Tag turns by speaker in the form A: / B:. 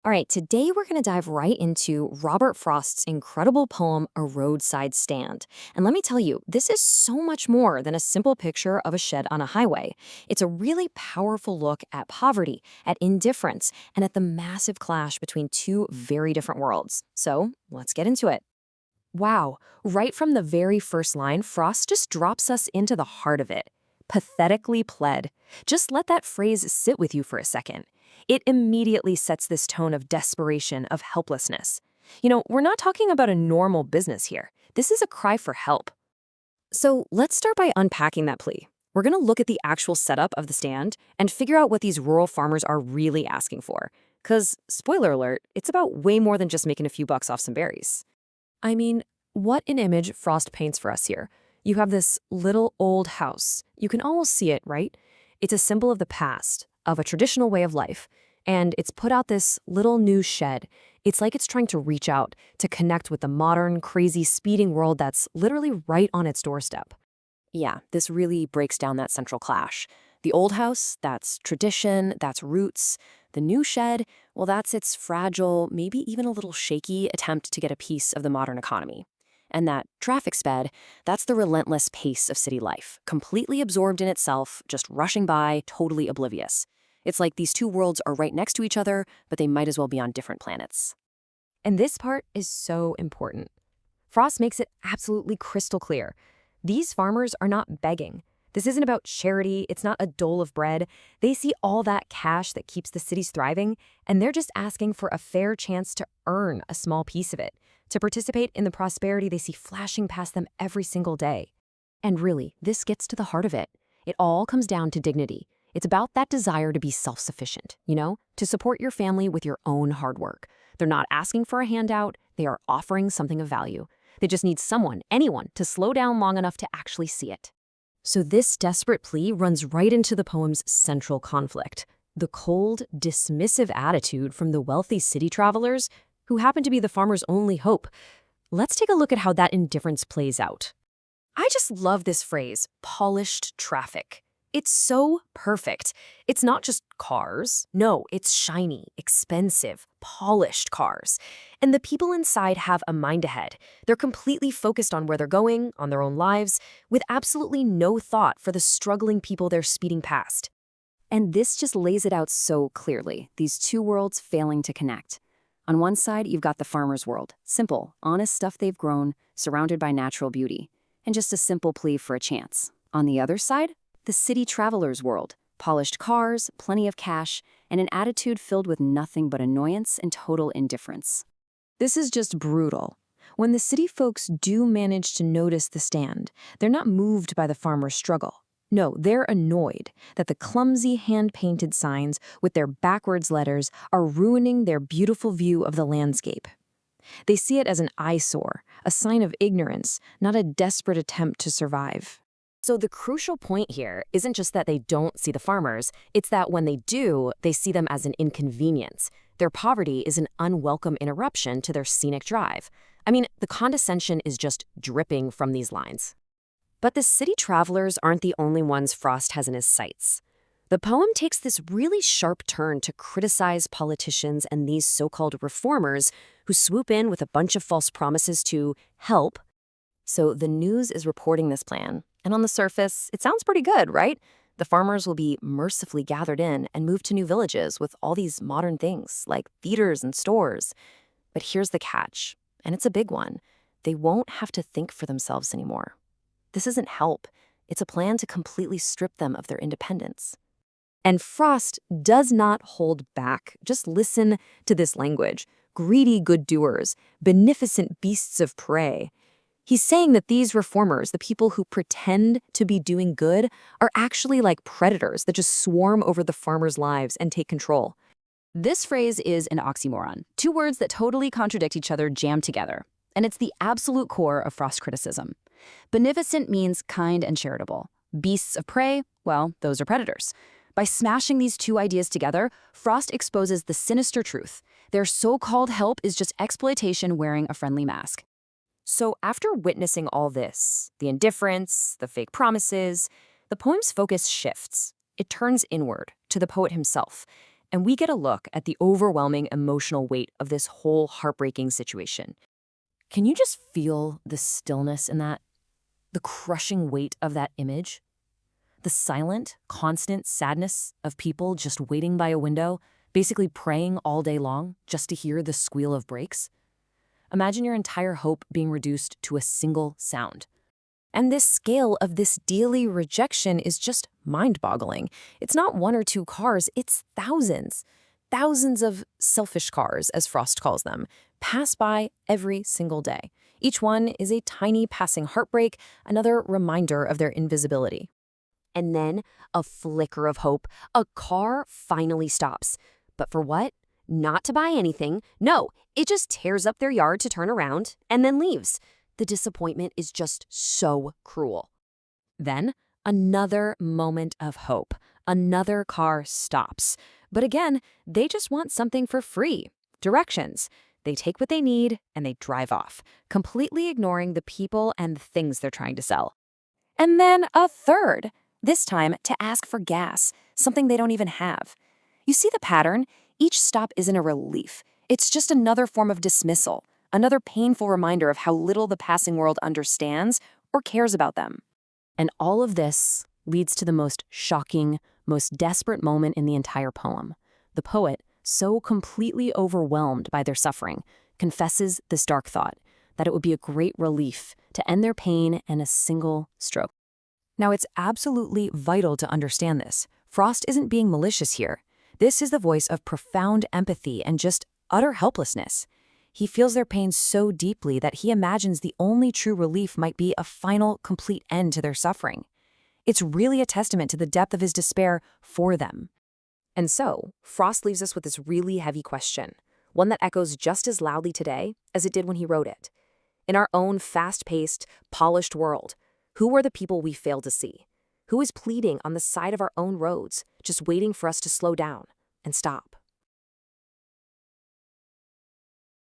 A: All right, today we're going to dive right into Robert Frost's incredible poem, A Roadside Stand. And let me tell you, this is so much more than a simple picture of a shed on a highway. It's a really powerful look at poverty, at indifference, and at the massive clash between two very different worlds. So let's get into it. Wow, right from the very first line, Frost just drops us into the heart of it. Pathetically pled. Just let that phrase sit with you for a second. It immediately sets this tone of desperation, of helplessness. We're not talking about a normal business here. This is a cry for help. So let's start by unpacking that plea. We're going to look at the actual setup of the stand and figure out what these rural farmers are really asking for. Because, spoiler alert, it's about way more than just making a few bucks off some berries. I mean, what an image Frost paints for us here. You have this little old house. You can almost see it, right? It's a symbol of the past, of a traditional way of life, and it's put out this little new shed. It's like it's trying to reach out, to connect with the modern, crazy, speeding world that's literally right on its doorstep. Yeah, this really breaks down that central clash. The old house, that's tradition, that's roots. The new shed, well, that's its fragile, maybe even a little shaky attempt to get a piece of the modern economy. And that traffic sped, that's the relentless pace of city life, completely absorbed in itself, just rushing by, totally oblivious. It's like these two worlds are right next to each other, but they might as well be on different planets. And this part is so important. Frost makes it absolutely crystal clear. These farmers are not begging. This isn't about charity, it's not a dole of bread. They see all that cash that keeps the cities thriving, and they're just asking for a fair chance to earn a small piece of it, to participate in the prosperity they see flashing past them every single day. And really, this gets to the heart of it. It all comes down to dignity. It's about that desire to be self-sufficient, to support your family with your own hard work. They're not asking for a handout, they are offering something of value. They just need someone, anyone, to slow down long enough to actually see it. So this desperate plea runs right into the poem's central conflict, the cold, dismissive attitude from the wealthy city travelers who happen to be the farmer's only hope. Let's take a look at how that indifference plays out. I just love this phrase, polished traffic. It's so perfect. It's not just cars. No, it's shiny, expensive, polished cars. And the people inside have a mind ahead. They're completely focused on where they're going, on their own lives, with absolutely no thought for the struggling people they're speeding past. And this just lays it out so clearly, these two worlds failing to connect. On one side, you've got the farmer's world, simple, honest stuff they've grown, surrounded by natural beauty, and just a simple plea for a chance. On the other side, the city traveler's world, polished cars, plenty of cash, and an attitude filled with nothing but annoyance and total indifference. This is just brutal. When the city folks do manage to notice the stand, they're not moved by the farmer's struggle. No, they're annoyed that the clumsy hand-painted signs with their backwards letters are ruining their beautiful view of the landscape. They see it as an eyesore, a sign of ignorance, not a desperate attempt to survive. So the crucial point here isn't just that they don't see the farmers, it's that when they do, they see them as an inconvenience. Their poverty is an unwelcome interruption to their scenic drive. I mean, the condescension is just dripping from these lines. But the city travelers aren't the only ones Frost has in his sights. The poem takes this really sharp turn to criticize politicians and these so-called reformers who swoop in with a bunch of false promises to help. So the news is reporting this plan. And on the surface, it sounds pretty good, right? The farmers will be mercifully gathered in and moved to new villages with all these modern things, like theaters and stores. But here's the catch, and it's a big one. They won't have to think for themselves anymore. This isn't help. It's a plan to completely strip them of their independence. And Frost does not hold back. Just listen to this language. Greedy good doers, beneficent beasts of prey. He's saying that these reformers, the people who pretend to be doing good, are actually like predators that just swarm over the farmers' lives and take control. This phrase is an oxymoron, two words that totally contradict each other jammed together. And it's the absolute core of Frost criticism. Beneficent means kind and charitable. Beasts of prey, well, those are predators. By smashing these two ideas together, Frost exposes the sinister truth. Their so-called help is just exploitation wearing a friendly mask. So after witnessing all this, the indifference, the fake promises, the poem's focus shifts. It turns inward, to the poet himself. And we get a look at the overwhelming emotional weight of this whole heartbreaking situation. Can you just feel the stillness in that? The crushing weight of that image? The silent, constant sadness of people just waiting by a window, basically praying all day long just to hear the squeal of brakes? Imagine your entire hope being reduced to a single sound. And this scale of this daily rejection is just mind-boggling. It's not one or two cars, it's thousands. Thousands of selfish cars, as Frost calls them, pass by every single day. Each one is a tiny passing heartbreak, another reminder of their invisibility. And then, a flicker of hope, a car finally stops. But for what? Not to buy anything. No, it just tears up their yard to turn around and then leaves. The disappointment is just so cruel. Then, another moment of hope. Another car stops. But again, they just want something for free. Directions. They take what they need and they drive off, completely ignoring the people and the things they're trying to sell. And then a third, this time to ask for gas, something they don't even have. You see the pattern? Each stop isn't a relief. It's just another form of dismissal, another painful reminder of how little the passing world understands or cares about them. And all of this leads to the most shocking, most desperate moment in the entire poem. The poet, so completely overwhelmed by their suffering, confesses this dark thought, that it would be a great relief to end their pain in a single stroke. Now, it's absolutely vital to understand this. Frost isn't being malicious here. This is the voice of profound empathy and just utter helplessness. He feels their pain so deeply that he imagines the only true relief might be a final, complete end to their suffering. It's really a testament to the depth of his despair for them. And so, Frost leaves us with this really heavy question, one that echoes just as loudly today as it did when he wrote it. In our own fast-paced, polished world, who are the people we fail to see? Who is pleading on the side of our own roads, just waiting for us to slow down and stop?